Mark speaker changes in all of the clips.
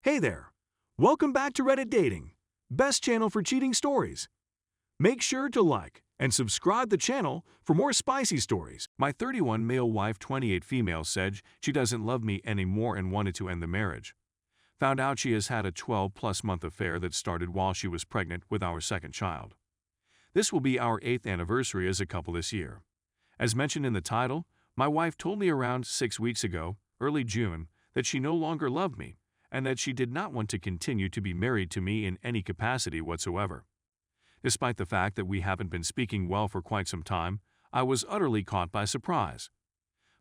Speaker 1: Hey there! Welcome back to Reddit Dating, best channel for cheating stories. Make sure to like and subscribe the channel for more spicy stories. My 31 male wife, 28 female said she doesn't love me anymore and wanted to end the marriage. Found out she has had a 12-plus month affair that started while she was pregnant with our second child. This will be our 8th anniversary as a couple this year. As mentioned in the title, my wife told me around 6 weeks ago, early June, that she no longer loved me and that she did not want to continue to be married to me in any capacity whatsoever. Despite the fact that we haven't been speaking well for quite some time, I was utterly caught by surprise.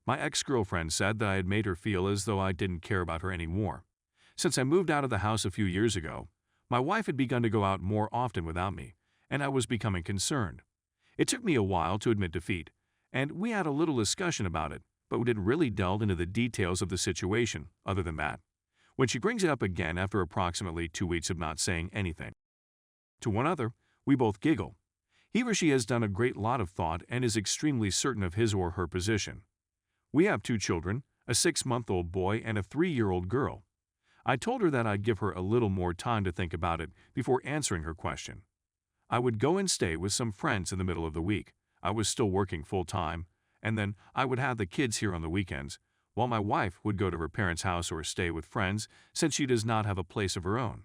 Speaker 1: My ex-girlfriend said that I had made her feel as though I didn't care about her anymore. Since I moved out of the house a few years ago, my wife had begun to go out more often without me, and I was becoming concerned. It took me a while to admit defeat, and we had a little discussion about it, but we didn't really delve into the details of the situation other than that. When she brings it up again after approximately 2 weeks of not saying anything to one another, we both giggle. He or she has done a great lot of thought and is extremely certain of his or her position. We have 2 children, a 6-month-old boy and a 3-year-old girl. I told her that I'd give her a little more time to think about it before answering her question. I would go and stay with some friends in the middle of the week. I was still working full-time, and then I would have the kids here on the weekends, while my wife would go to her parents' house or stay with friends since she does not have a place of her own.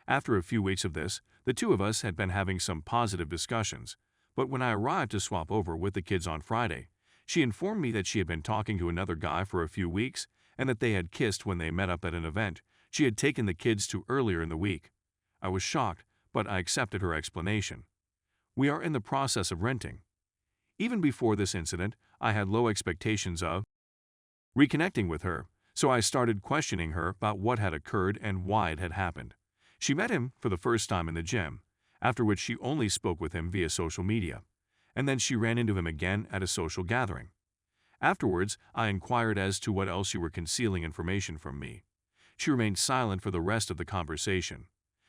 Speaker 1: After a few weeks of this, the 2 of us had been having some positive discussions, but when I arrived to swap over with the kids on Friday, she informed me that she had been talking to another guy for a few weeks and that they had kissed when they met up at an event she had taken the kids to earlier in the week. I was shocked, but I accepted her explanation. We are in the process of renting. Even before this incident, I had low expectations of reconnecting with her, so I started questioning her about what had occurred and why it had happened. She met him for the first time in the gym, after which she only spoke with him via social media, and then she ran into him again at a social gathering. Afterwards, I inquired as to what else you were concealing information from me. She remained silent for the rest of the conversation.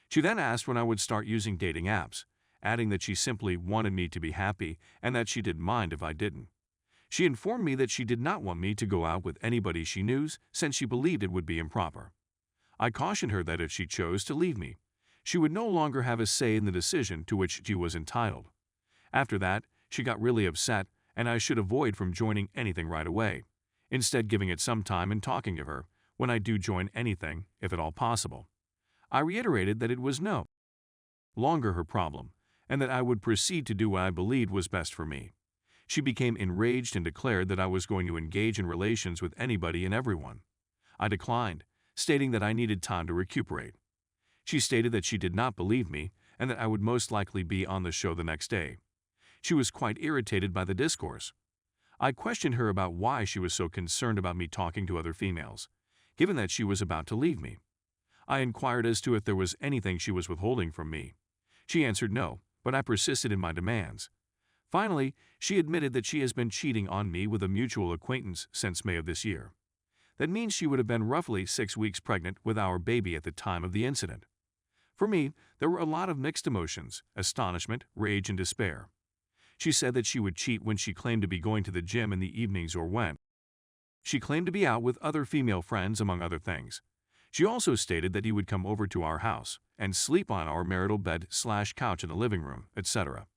Speaker 1: She then asked when I would start using dating apps, adding that she simply wanted me to be happy and that she didn't mind if I didn't. She informed me that she did not want me to go out with anybody she knew since she believed it would be improper. I cautioned her that if she chose to leave me, she would no longer have a say in the decision to which she was entitled. After that, she got really upset and I should avoid from joining anything right away, instead giving it some time and talking to her when I do join anything, if at all possible. I reiterated that it was no longer her problem and that I would proceed to do what I believed was best for me. She became enraged and declared that I was going to engage in relations with anybody and everyone. I declined, stating that I needed time to recuperate. She stated that she did not believe me and that I would most likely be on the show the next day. She was quite irritated by the discourse. I questioned her about why she was so concerned about me talking to other females, given that she was about to leave me. I inquired as to if there was anything she was withholding from me. She answered no, but I persisted in my demands. Finally, she admitted that she has been cheating on me with a mutual acquaintance since May of this year. That means she would have been roughly 6 weeks pregnant with our baby at the time of the incident. For me, there were a lot of mixed emotions, astonishment, rage, and despair. She said that she would cheat when she claimed to be going to the gym in the evenings or when she claimed to be out with other female friends, among other things. She also stated that he would come over to our house and sleep on our marital bed/couch in the living room, etc.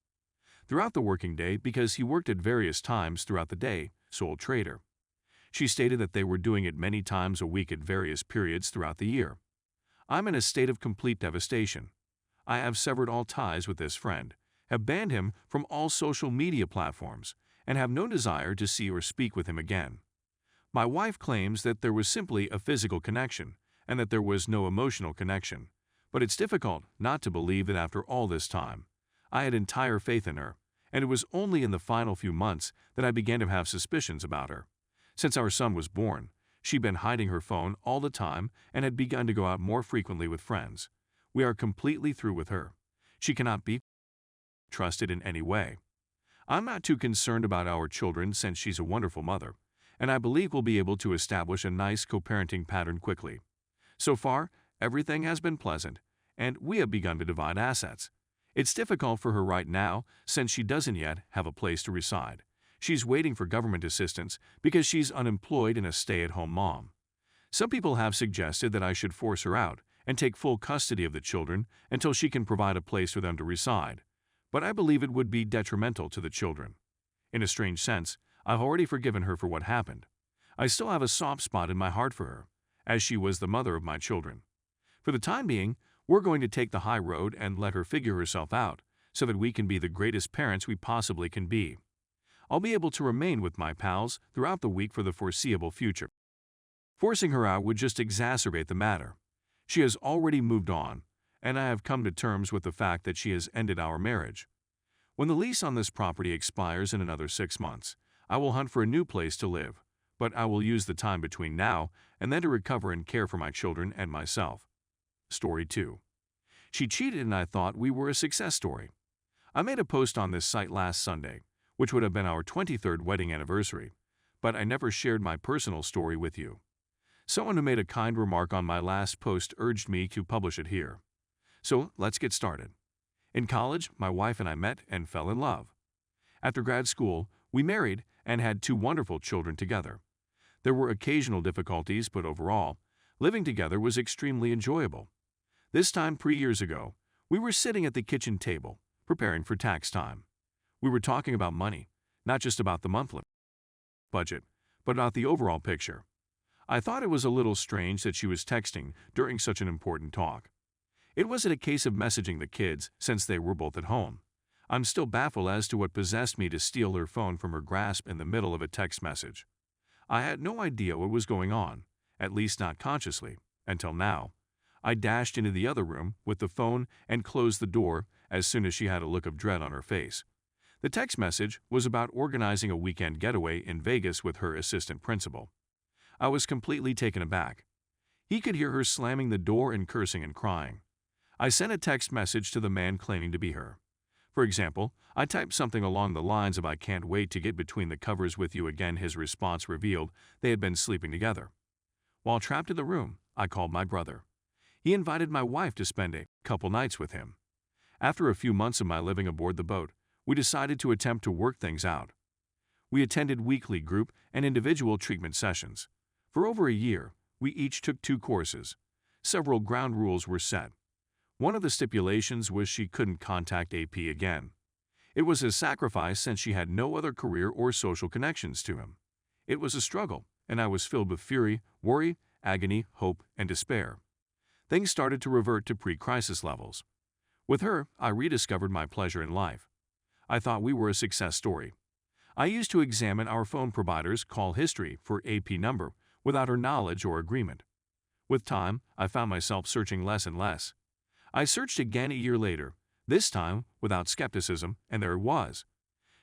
Speaker 1: Throughout the working day, because he worked at various times throughout the day, sole trader. She stated that they were doing it many times a week at various periods throughout the year. I'm in a state of complete devastation. I have severed all ties with this friend, have banned him from all social media platforms, and have no desire to see or speak with him again. My wife claims that there was simply a physical connection and that there was no emotional connection, but it's difficult not to believe that after all this time, I had entire faith in her, and it was only in the final few months that I began to have suspicions about her. Since our son was born, she'd been hiding her phone all the time and had begun to go out more frequently with friends. We are completely through with her. She cannot be trusted in any way. I'm not too concerned about our children since she's a wonderful mother, and I believe we'll be able to establish a nice co-parenting pattern quickly. So far, everything has been pleasant, and we have begun to divide assets. It's difficult for her right now since she doesn't yet have a place to reside. She's waiting for government assistance because she's unemployed and a stay-at-home mom. Some people have suggested that I should force her out and take full custody of the children until she can provide a place for them to reside, but I believe it would be detrimental to the children. In a strange sense, I've already forgiven her for what happened. I still have a soft spot in my heart for her, as she was the mother of my children. For the time being, we're going to take the high road and let her figure herself out so that we can be the greatest parents we possibly can be. I'll be able to remain with my pals throughout the week for the foreseeable future. Forcing her out would just exacerbate the matter. She has already moved on, and I have come to terms with the fact that she has ended our marriage. When the lease on this property expires in another 6 months, I will hunt for a new place to live, but I will use the time between now and then to recover and care for my children and myself. Story 2. She cheated and I thought we were a success story. I made a post on this site last Sunday, which would have been our 23rd wedding anniversary, but I never shared my personal story with you. Someone who made a kind remark on my last post urged me to publish it here. So let's get started. In college, my wife and I met and fell in love. After grad school, we married and had 2 wonderful children together. There were occasional difficulties, but overall, living together was extremely enjoyable. This time 3 years ago, we were sitting at the kitchen table, preparing for tax time. We were talking about money, not just about the monthly budget, but about the overall picture. I thought it was a little strange that she was texting during such an important talk. It wasn't a case of messaging the kids since they were both at home. I'm still baffled as to what possessed me to steal her phone from her grasp in the middle of a text message. I had no idea what was going on, at least not consciously, until now. I dashed into the other room with the phone and closed the door as soon as she had a look of dread on her face. The text message was about organizing a weekend getaway in Vegas with her assistant principal. I was completely taken aback. He could hear her slamming the door and cursing and crying. I sent a text message to the man claiming to be her. For example, I typed something along the lines of "I can't wait to get between the covers with you again." His response revealed they had been sleeping together. While trapped in the room, I called my brother. He invited my wife to spend a couple nights with him. After a few months of my living aboard the boat, we decided to attempt to work things out. We attended weekly group and individual treatment sessions. For over a year, we each took 2 courses. Several ground rules were set. One of the stipulations was she couldn't contact AP again. It was a sacrifice since she had no other career or social connections to him. It was a struggle, and I was filled with fury, worry, agony, hope, and despair. Things started to revert to pre-crisis levels. With her, I rediscovered my pleasure in life. I thought we were a success story. I used to examine our phone provider's call history for AP number without her knowledge or agreement. With time, I found myself searching less and less. I searched again a year later, this time without skepticism, and there it was.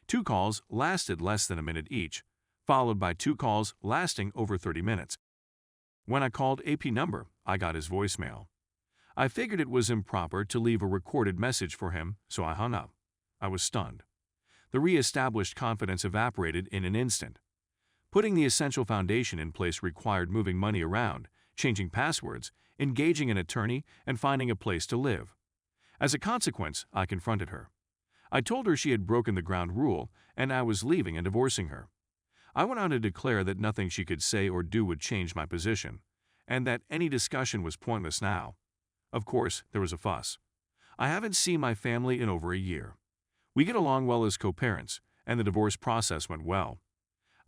Speaker 1: 2 calls lasted less than a minute each, followed by 2 calls lasting over 30 minutes. When I called AP number, I got his voicemail. I figured it was improper to leave a recorded message for him, so I hung up. I was stunned. The re-established confidence evaporated in an instant. Putting the essential foundation in place required moving money around, changing passwords, engaging an attorney, and finding a place to live. As a consequence, I confronted her. I told her she had broken the ground rule and I was leaving and divorcing her. I went on to declare that nothing she could say or do would change my position, and that any discussion was pointless now. Of course, there was a fuss. I haven't seen my family in over a year. We get along well as co-parents, and the divorce process went well.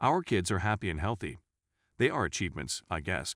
Speaker 1: Our kids are happy and healthy. They are achievements, I guess.